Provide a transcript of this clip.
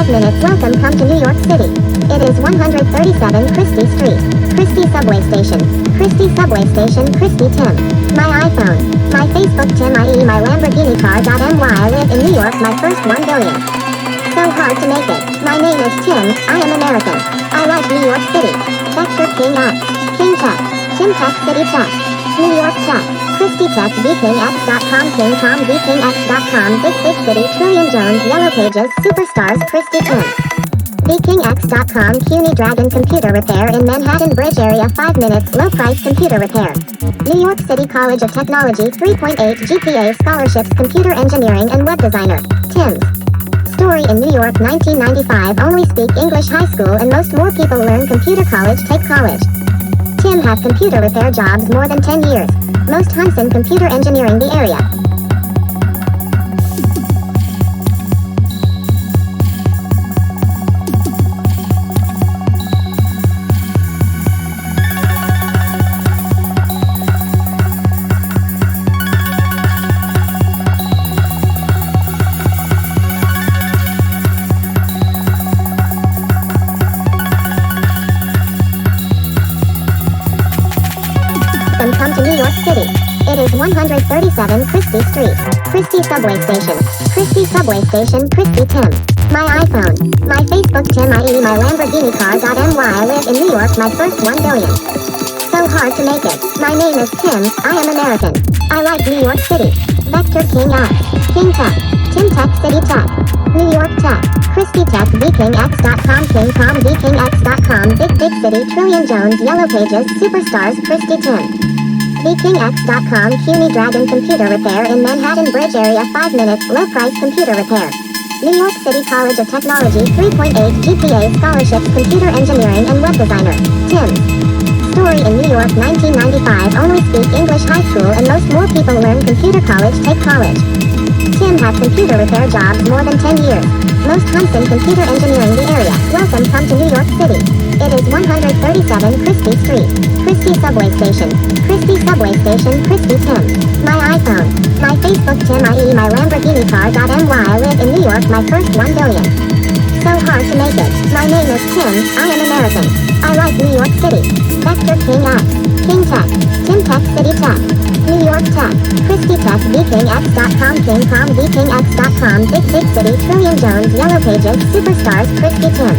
minutes. Welcome, come to New York City. It is 137 Chrystie Street. Chrystie Subway Station. Chrystie Subway Station. Chrystie Tim. My iPhone. My Facebook Tim IE. My Lamborghini car.my. I live in New York. My first 1 billion. So hard to make it. My name is Tim. I am American. I like New York City. Vector King X. King Tech. Tim Tech City Tech. New York Tech. Chrystie Tech. VKingX.com. KingCom. VKingX.com. Big City. Trillion Jones. Yellow Pages. Superstars. Chrystie Tim. VKingX.com. CUNY Dragon Computer Repair in Manhattan Bridge area. 5 minutes. Low price computer repair. New York City College of Technology. 3.8 GPA scholarships. Computer engineering and web designer. Tim's. Story in New York 1995. Only speak English high school and more people learn computer college. Take college. Tim have computer repair jobs more than 10 years. Most hunts in computer engineering the area. Come to New York City. It is 137 Chrystie Street. Chrystie Subway Station. Chrystie Subway Station. Chrystie Tim. My iPhone. My Facebook Tim IE. My Lamborghini car.my. I live in New York. My first 1 billion. So hard to make it. My name is Tim. I am American. I like New York City. Vector King X. King Tech. Tim Tech City Tech. New York Tech. Chrystie Tech. VKingX.com. KingCom. VKingX.com. Big City. Trillion Jones. Yellow Pages. Superstars. Chrystie Tim. VKingX.com. CUNY Dragon Computer Repair in Manhattan Bridge area. 5 minutes. Low price computer repair. New York City College of Technology. 3.8 GPA scholarships. Computer engineering and web designer. Tim. Story in New York 1995. Only speak English high school and more people learn computer college. Take college. Tim have computer repair jobs more than 10 years. Most hunts in computer engineering the area. Welcome, come to New York City. It is 137 Chrystie Street. Chrystie Subway Station. Chrystie Subway Station. Chrystie Tim. My iPhone. My Facebook Tim IE. My Lamborghini car.my. I live in New York. My first 1 billion. So hard to make it. My name is Tim. I am American. I like New York City. Vector King X. King Tech. Tim Tech City Tech. New York Tech. Chrystie Tech. VKingX.com. KingCom. VKingX.com. Big City. Trillion Jones. Yellow Pages. Superstars. Chrystie Tim.